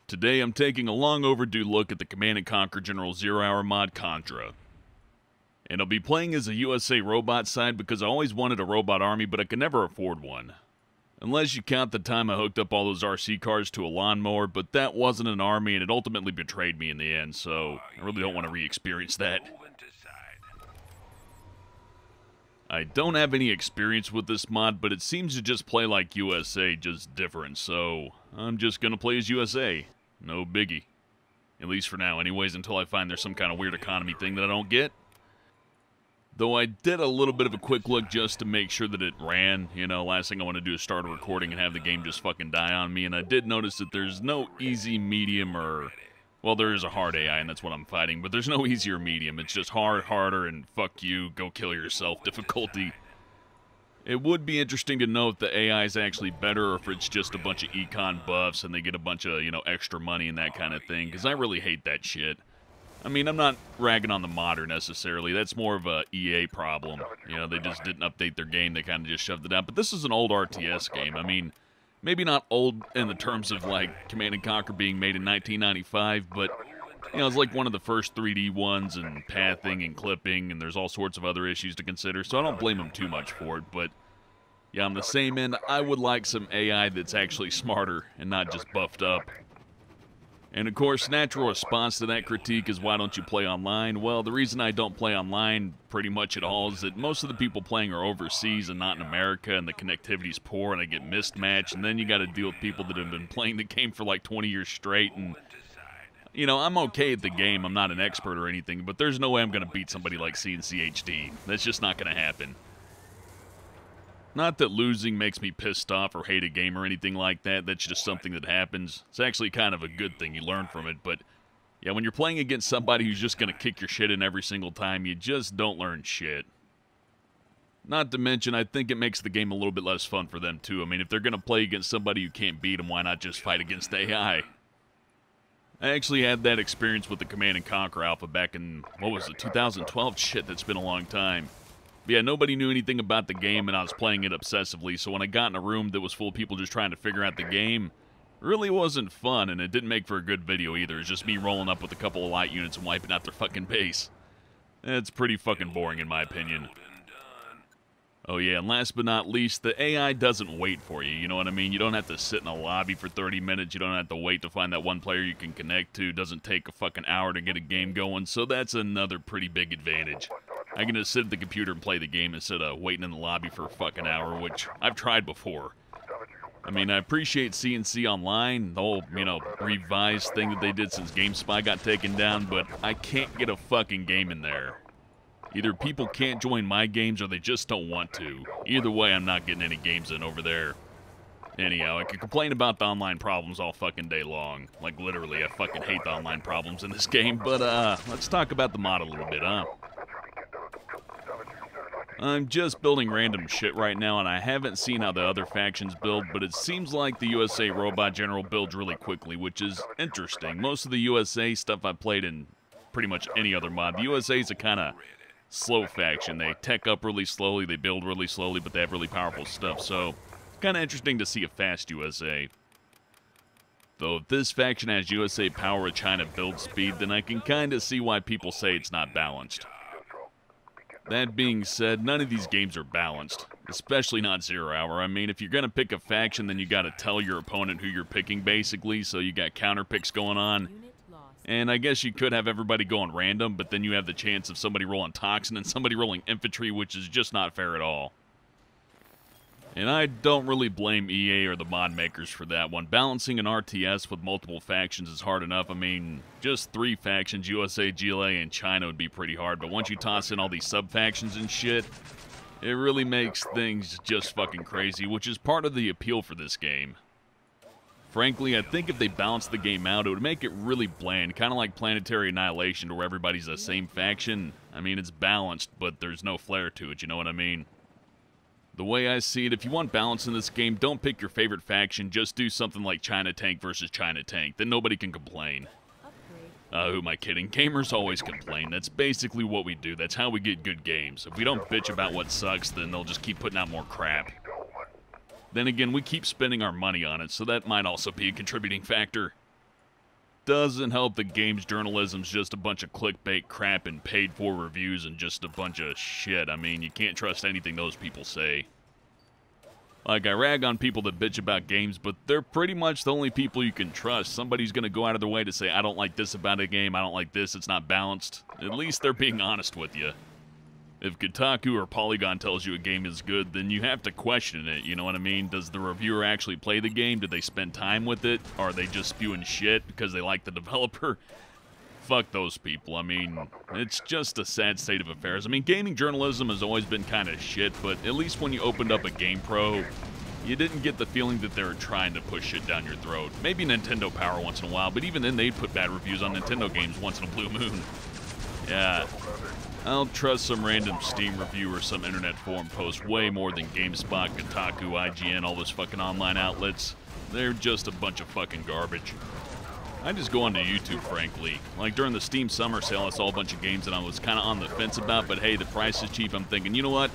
Today I'm taking a long overdue look at the Command & Conquer General Zero Hour mod Contra. And I'll be playing as a USA robot side because I always wanted a robot army, but I could never afford one. Unless you count the time I hooked up all those RC cars to a lawnmower, but that wasn't an army and it ultimately betrayed me in the end, so I really don't want to re-experience that. I don't have any experience with this mod, but it seems to just play like USA, just different, so I'm just gonna play as USA. No biggie. At least for now, anyways, until I find there's some kind of weird economy thing that I don't get. Though I did a little bit of a quick look just to make sure that it ran. You know, last thing I want to do is start a recording and have the game just fucking die on me, and I did notice that there's no easy, medium, or... Well, there is a hard AI, and that's what I'm fighting, but there's no easy or medium. It's just hard, harder, and fuck you, go kill yourself difficulty. It would be interesting to know if the AI is actually better or if it's just a bunch of econ buffs and they get a bunch of, you know, extra money and that kind of thing, because I really hate that shit. I mean, I'm not ragging on the modder necessarily. That's more of a EA problem. You know, they just didn't update their game. They kind of just shoved it out. But this is an old RTS game. I mean, maybe not old in the terms of, like, Command & Conquer being made in 1995, but, you know, it's like one of the first 3D ones, and pathing and clipping, and there's all sorts of other issues to consider, so I don't blame them too much for it, but, yeah, on the same end, I would like some AI that's actually smarter and not just buffed up. And, of course, natural response to that critique is, why don't you play online? Well, the reason I don't play online pretty much at all is that most of the people playing are overseas and not in America, and the connectivity's poor, and I get mismatched, and then you gotta deal with people that have been playing the game for like 20 years straight, and, you know, I'm okay at the game, I'm not an expert or anything, but there's no way I'm gonna beat somebody like CNC HD. That's just not gonna happen. Not that losing makes me pissed off or hate a game or anything like that, that's just something that happens. It's actually kind of a good thing, you learn from it, but yeah, when you're playing against somebody who's just going to kick your shit in every single time, you just don't learn shit. Not to mention, I think it makes the game a little bit less fun for them too. I mean, if they're going to play against somebody who can't beat them, why not just fight against AI? I actually had that experience with the Command & Conquer Alpha back in, what was it, 2012? Shit, that's been a long time. But yeah, nobody knew anything about the game, and I was playing it obsessively, so when I got in a room that was full of people just trying to figure out the game, it really wasn't fun, and it didn't make for a good video either. It's just me rolling up with a couple of light units and wiping out their fucking base. It's pretty fucking boring in my opinion. Oh yeah, and last but not least, the AI doesn't wait for you, you know what I mean? You don't have to sit in a lobby for 30 minutes, you don't have to wait to find that one player you can connect to. It doesn't take a fucking hour to get a game going, so that's another pretty big advantage. I can just sit at the computer and play the game instead of waiting in the lobby for a fucking hour, which I've tried before. I mean, I appreciate CNC Online, the whole, you know, revised thing that they did since GameSpy got taken down, but I can't get a fucking game in there. Either people can't join my games or they just don't want to. Either way, I'm not getting any games in over there. Anyhow, I can complain about the online problems all fucking day long. Like, literally, I fucking hate the online problems in this game, but, let's talk about the mod a little bit, huh? I'm just building random shit right now, and I haven't seen how the other factions build, but it seems like the USA Robot General builds really quickly, which is interesting. Most of the USA stuff I've played in pretty much any other mod, the USA is a kind of slow faction. They tech up really slowly, they build really slowly, but they have really powerful stuff, so it's kind of interesting to see a fast USA. Though if this faction has USA power at China build speed, then I can kind of see why people say it's not balanced. That being said, none of these games are balanced, especially not Zero Hour. I mean, if you're going to pick a faction, then you got to tell your opponent who you're picking, basically, so you got counter picks going on. And I guess you could have everybody going random, but then you have the chance of somebody rolling Toxin and somebody rolling Infantry, which is just not fair at all. And I don't really blame EA or the mod makers for that one. Balancing an RTS with multiple factions is hard enough. I mean, just 3 factions, USA, GLA, and China would be pretty hard. But once you toss in all these sub-factions and shit, it really makes things just fucking crazy, which is part of the appeal for this game. Frankly, I think if they balanced the game out, it would make it really bland, kind of like Planetary Annihilation, where everybody's the same faction. I mean, it's balanced, but there's no flair to it, you know what I mean? The way I see it, if you want balance in this game, don't pick your favorite faction, just do something like China Tank versus China Tank, then nobody can complain. Who am I kidding? Gamers always complain. That's basically what we do. That's how we get good games. If we don't bitch about what sucks, then they'll just keep putting out more crap. Then again, we keep spending our money on it, so that might also be a contributing factor. doesn't help that games journalism's just a bunch of clickbait crap and paid-for reviews and just a bunch of shit. I mean, you can't trust anything those people say. Like, I rag on people that bitch about games, but they're pretty much the only people you can trust. Somebody's going to go out of their way to say, I don't like this about a game, I don't like this, it's not balanced. At least they're being honest with you. If Kotaku or Polygon tells you a game is good, then you have to question it, you know what I mean? Does the reviewer actually play the game? Did they spend time with it? Or are they just spewing shit because they like the developer? Fuck those people. I mean, it's just a sad state of affairs. I mean, gaming journalism has always been kind of shit, but at least when you opened up a GamePro, you didn't get the feeling that they were trying to push shit down your throat. Maybe Nintendo Power once in a while, but even then they'd put bad reviews on Nintendo games once in a blue moon. Yeah. I'll trust some random Steam review or some internet forum post way more than GameSpot, Kotaku, IGN, all those fucking online outlets. They're just a bunch of fucking garbage. I just go onto YouTube, frankly. Like, during the Steam Summer Sale, I saw a bunch of games that I was kind of on the fence about, but hey, the price is cheap. I'm thinking, you know what?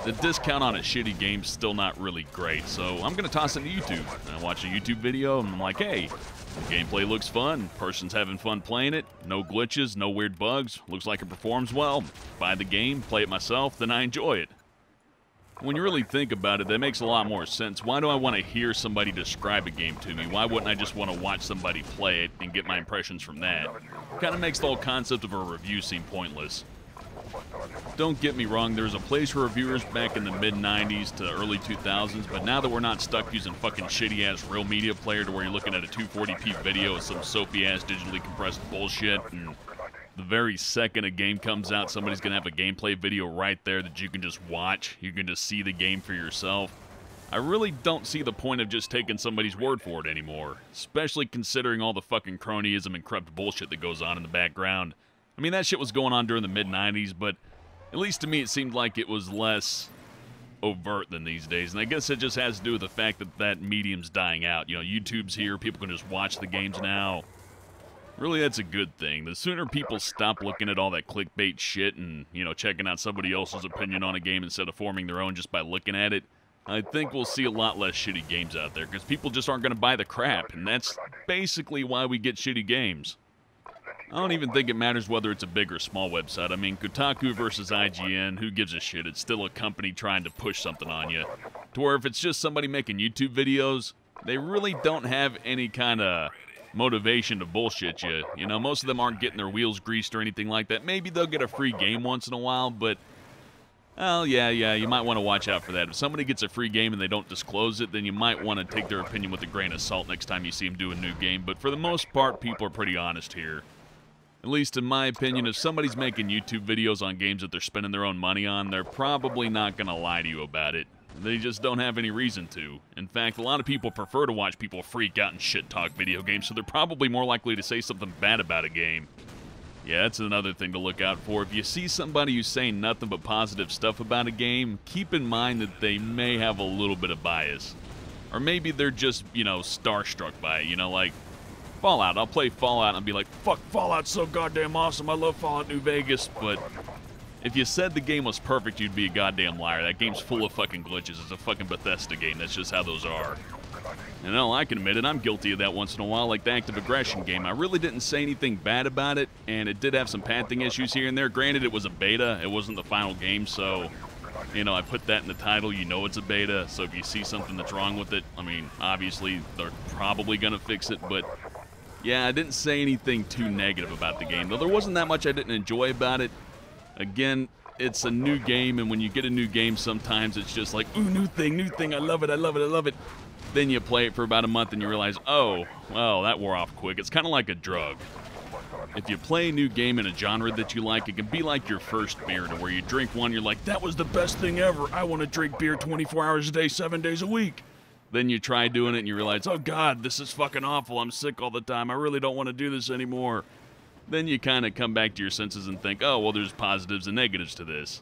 The discount on a shitty game's still not really great, so I'm going to toss it into YouTube. And I watch a YouTube video, and I'm like, hey, the gameplay looks fun. Person's having fun playing it. No glitches, no weird bugs. Looks like it performs well. Buy the game, play it myself, then I enjoy it. When you really think about it, that makes a lot more sense. Why do I want to hear somebody describe a game to me? Why wouldn't I just want to watch somebody play it and get my impressions from that? Kind of makes the whole concept of a review seem pointless. Don't get me wrong, there was a place for reviewers back in the mid-90s to early 2000s, but now that we're not stuck using fucking shitty-ass real media player to where you're looking at a 240p video with some soapy-ass digitally compressed bullshit, and the very second a game comes out, somebody's going to have a gameplay video right there that you can just watch. You can just see the game for yourself. I really don't see the point of just taking somebody's word for it anymore, especially considering all the fucking cronyism and corrupt bullshit that goes on in the background. I mean, that shit was going on during the mid-90s, but at least to me it seemed like it was less overt than these days. And I guess it just has to do with the fact that that medium's dying out. You know, YouTube's here, people can just watch the games now. Really, that's a good thing. The sooner people stop looking at all that clickbait shit and, you know, checking out somebody else's opinion on a game instead of forming their own just by looking at it, I think we'll see a lot less shitty games out there, because people just aren't going to buy the crap, and that's basically why we get shitty games. I don't even think it matters whether it's a big or small website. I mean, Kotaku versus IGN, who gives a shit? It's still a company trying to push something on you. To where if it's just somebody making YouTube videos, they really don't have any kind of motivation to bullshit you. You know, most of them aren't getting their wheels greased or anything like that. Maybe they'll get a free game once in a while, but, well, yeah, you might want to watch out for that. If somebody gets a free game and they don't disclose it, then you might want to take their opinion with a grain of salt next time you see them do a new game. But for the most part, people are pretty honest here. At least in my opinion, if somebody's making YouTube videos on games that they're spending their own money on, they're probably not going to lie to you about it. They just don't have any reason to. In fact, a lot of people prefer to watch people freak out and shit-talk video games, so they're probably more likely to say something bad about a game. Yeah, that's another thing to look out for. If you see somebody who's saying nothing but positive stuff about a game, keep in mind that they may have a little bit of bias. Or maybe they're just, you know, starstruck by it, you know, like Fallout. I'll play Fallout and be like, fuck, Fallout's so goddamn awesome, I love Fallout New Vegas, but if you said the game was perfect, you'd be a goddamn liar. That game's full of fucking glitches. It's a fucking Bethesda game. That's just how those are. And hell, I can admit it, I'm guilty of that once in a while, like the active aggression game. I really didn't say anything bad about it, and it did have some pathing issues here and there. Granted, it was a beta. It wasn't the final game, so, you know, I put that in the title. You know it's a beta, so if you see something that's wrong with it, I mean, obviously, they're probably going to fix it, but yeah, I didn't say anything too negative about the game, though there wasn't that much I didn't enjoy about it. Again, it's a new game, and when you get a new game, sometimes it's just like, ooh, new thing, I love it, I love it, I love it. Then you play it for about a month, and you realize, oh, well, that wore off quick. It's kind of like a drug. If you play a new game in a genre that you like, it can be like your first beer, to where you drink one, you're like, that was the best thing ever. I want to drink beer 24 hours a day, 7 days a week. Then you try doing it, and you realize, oh, God, this is fucking awful. I'm sick all the time. I really don't want to do this anymore. Then you kind of come back to your senses and think, oh, well, there's positives and negatives to this.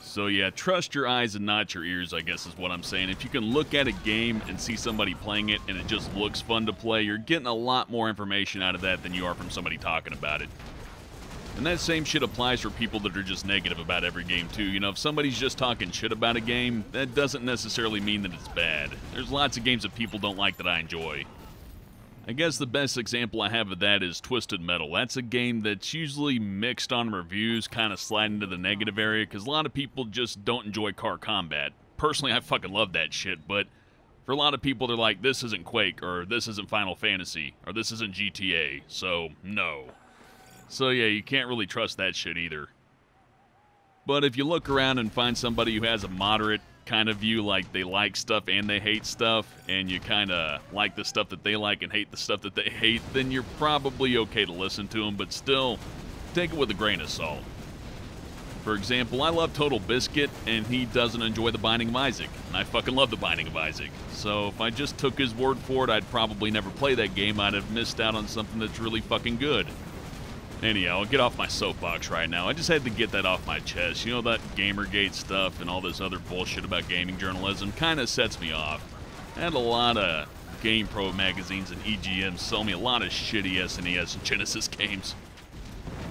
So yeah, trust your eyes and not your ears, I guess is what I'm saying. If you can look at a game and see somebody playing it and it just looks fun to play, you're getting a lot more information out of that than you are from somebody talking about it. And that same shit applies for people that are just negative about every game too. You know, if somebody's just talking shit about a game, that doesn't necessarily mean that it's bad. There's lots of games that people don't like that I enjoy. I guess the best example I have of that is Twisted Metal. That's a game that's usually mixed on reviews, kind of sliding into the negative area, because a lot of people just don't enjoy car combat. Personally, I fucking love that shit, but for a lot of people, they're like, this isn't Quake, or this isn't Final Fantasy, or this isn't GTA, so no. So yeah, you can't really trust that shit either. But if you look around and find somebody who has a moderate kind of view, like they like stuff and they hate stuff, and you kind of like the stuff that they like and hate the stuff that they hate, then you're probably okay to listen to them, but still, take it with a grain of salt. For example, I love Total Biscuit, and he doesn't enjoy The Binding of Isaac, and I fucking love The Binding of Isaac. So if I just took his word for it, I'd probably never play that game. I'd have missed out on something that's really fucking good. Anyhow, I'll get off my soapbox right now. I just had to get that off my chest. You know, that Gamergate stuff and all this other bullshit about gaming journalism kind of sets me off. I had a lot of GamePro magazines and EGMs sell me a lot of shitty SNES and Genesis games.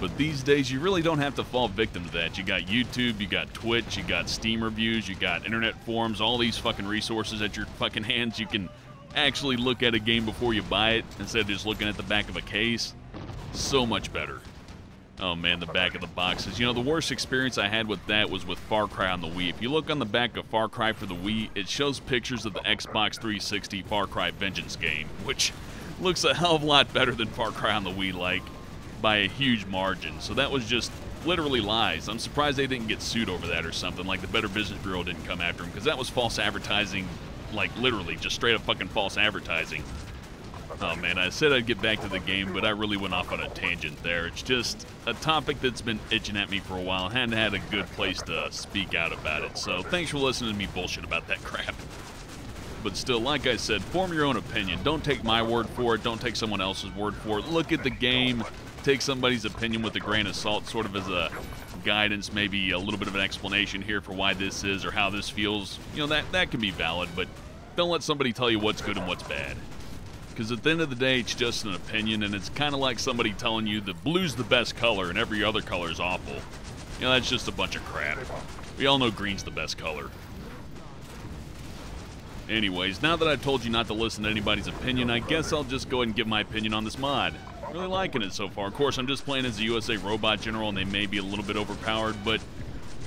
But these days, you really don't have to fall victim to that. You got YouTube, you got Twitch, you got Steam reviews, you got internet forums, all these fucking resources at your fucking hands. You can actually look at a game before you buy it instead of just looking at the back of a case. So much better. Oh man, the back of the boxes. You know, the worst experience I had with that was with Far Cry on the Wii. If you look on the back of Far Cry for the Wii, it shows pictures of the Xbox 360 Far Cry Vengeance game, which looks a hell of a lot better than Far Cry on the Wii, like, by a huge margin. So that was just literally lies. I'm surprised they didn't get sued over that or something, like the Better Business Bureau didn't come after them, because that was false advertising, like literally, just straight up fucking false advertising. Oh man, I said I'd get back to the game, but I really went off on a tangent there. It's just a topic that's been itching at me for a while. I hadn't had a good place to speak out about it, so thanks for listening to me bullshit about that crap. But still, like I said, form your own opinion. Don't take my word for it. Don't take someone else's word for it. Look at the game. Take somebody's opinion with a grain of salt, sort of as a guidance, maybe a little bit of an explanation here for why this is or how this feels. You know, that can be valid, but don't let somebody tell you what's good and what's bad. Because at the end of the day, it's just an opinion, and it's kind of like somebody telling you that blue's the best color and every other color is awful. You know, that's just a bunch of crap. We all know green's the best color. Anyways, now that I've told you not to listen to anybody's opinion, I guess I'll just go ahead and give my opinion on this mod. Really liking it so far. Of course, I'm just playing as the USA Robot General, and they may be a little bit overpowered, but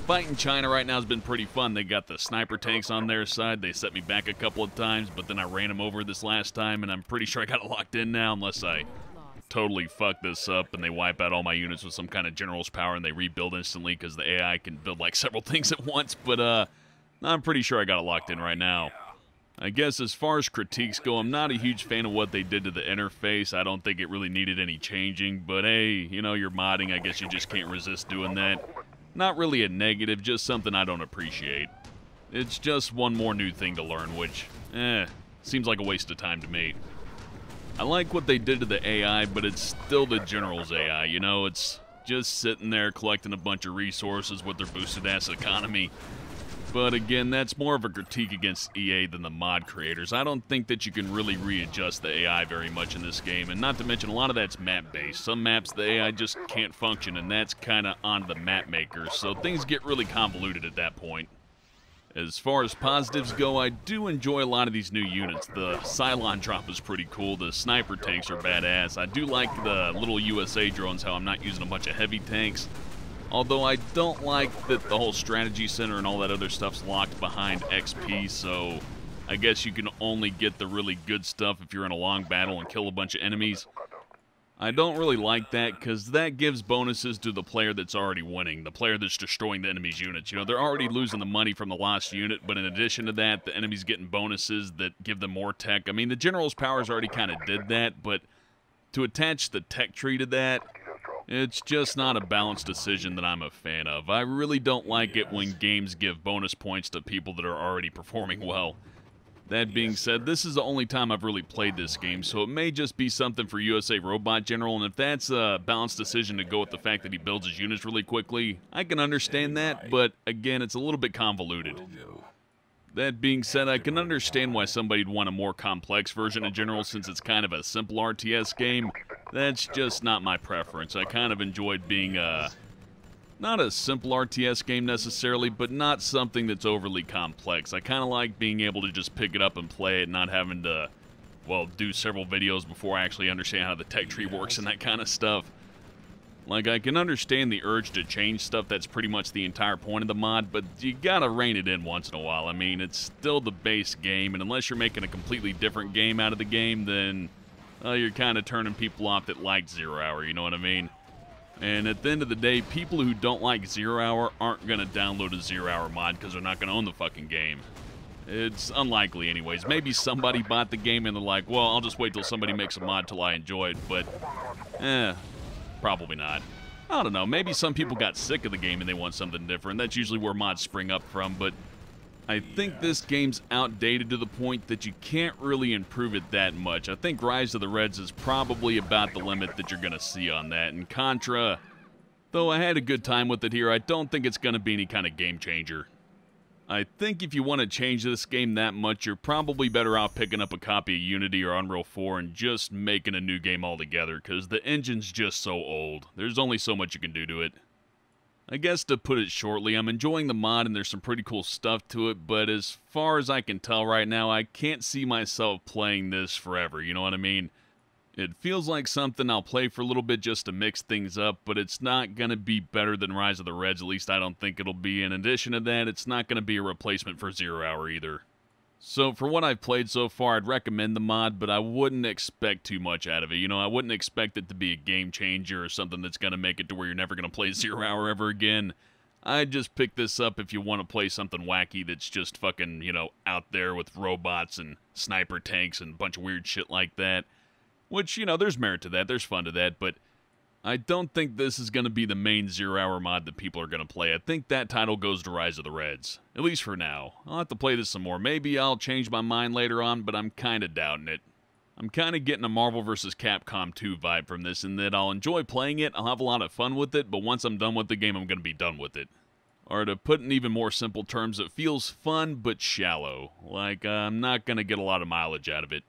fighting China right now has been pretty fun. They got the sniper tanks on their side. They set me back a couple of times, but then I ran them over this last time, and I'm pretty sure I got it locked in now, unless I totally fuck this up and they wipe out all my units with some kind of general's power and they rebuild instantly because the AI can build like several things at once, but I'm pretty sure I got it locked in right now. I guess as far as critiques go, I'm not a huge fan of what they did to the interface. I don't think it really needed any changing, but hey, you know, you're modding, I guess you just can't resist doing that. Not really a negative, just something I don't appreciate. It's just one more new thing to learn, which, seems like a waste of time to me. I like what they did to the AI, but it's still the General's AI, you know? It's just sitting there collecting a bunch of resources with their boosted-ass economy. But again, that's more of a critique against EA than the mod creators. I don't think that you can really readjust the AI very much in this game, and not to mention a lot of that's map-based. Some maps the AI just can't function, and that's kind of on the map makers, so things get really convoluted at that point. As far as positives go, I do enjoy a lot of these new units. The Cylon drop is pretty cool, the sniper tanks are badass. I do like the little USA drones, how I'm not using a bunch of heavy tanks. Although I don't like that the whole strategy center and all that other stuff's locked behind XP, so I guess you can only get the really good stuff if you're in a long battle and kill a bunch of enemies. I don't really like that because that gives bonuses to the player that's already winning, the player that's destroying the enemy's units. You know, they're already losing the money from the lost unit, but in addition to that, the enemy's getting bonuses that give them more tech. I mean, the General's powers already kind of did that, but to attach the tech tree to that, it's just not a balanced decision that I'm a fan of. I really don't like it when games give bonus points to people that are already performing well. That being said, this is the only time I've really played this game, so it may just be something for USA Robot General, and if that's a balanced decision to go with the fact that he builds his units really quickly, I can understand that, but again, it's a little bit convoluted. That being said, I can understand why somebody'd want a more complex version of General since it's kind of a simple RTS game. That's just not my preference. I kind of enjoyed being not a simple RTS game necessarily, but not something that's overly complex. I kind of like being able to just pick it up and play it, not having to well, do several videos before I actually understand how the tech tree works and that kind of stuff. Like, I can understand the urge to change stuff, that's pretty much the entire point of the mod, but you gotta rein it in once in a while. I mean, it's still the base game, and unless you're making a completely different game out of the game, then you're kind of turning people off that like Zero Hour, you know what I mean? And at the end of the day, people who don't like Zero Hour aren't gonna download a Zero Hour mod because they're not gonna own the fucking game. It's unlikely anyways. Maybe somebody bought the game and they're like, well, I'll just wait till somebody makes a mod till I enjoy it, but probably not. I don't know, maybe some people got sick of the game and they want something different. That's usually where mods spring up from, but I think this game's outdated to the point that you can't really improve it that much. I think Rise of the Reds is probably about the limit that you're going to see on that. And Contra, though I had a good time with it here, I don't think it's going to be any kind of game changer. I think if you want to change this game that much, you're probably better off picking up a copy of Unity or Unreal 4 and just making a new game altogether, because the engine's just so old. There's only so much you can do to it. I guess to put it shortly, I'm enjoying the mod and there's some pretty cool stuff to it, but as far as I can tell right now, I can't see myself playing this forever, you know what I mean? It feels like something I'll play for a little bit just to mix things up, but it's not going to be better than Rise of the Reds, at least I don't think it'll be. In addition to that, it's not going to be a replacement for Zero Hour either. So for what I've played so far, I'd recommend the mod, but I wouldn't expect too much out of it. You know, I wouldn't expect it to be a game changer or something that's going to make it to where you're never going to play Zero Hour ever again. I'd just pick this up if you want to play something wacky that's just fucking, you know, out there with robots and sniper tanks and a bunch of weird shit like that. Which, you know, there's merit to that, there's fun to that, but I don't think this is going to be the main Zero Hour mod that people are going to play. I think that title goes to Rise of the Reds, at least for now. I'll have to play this some more. Maybe I'll change my mind later on, but I'm kind of doubting it. I'm kind of getting a Marvel vs. Capcom 2 vibe from this, in that I'll enjoy playing it, I'll have a lot of fun with it, but once I'm done with the game, I'm going to be done with it. Or to put in even more simple terms, it feels fun but shallow. Like, I'm not going to get a lot of mileage out of it.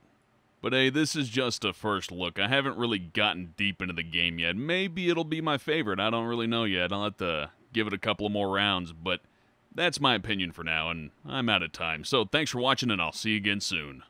But hey, this is just a first look. I haven't really gotten deep into the game yet. Maybe it'll be my favorite. I don't really know yet. I'll have to give it a couple of more rounds, but that's my opinion for now, and I'm out of time. So thanks for watching, and I'll see you again soon.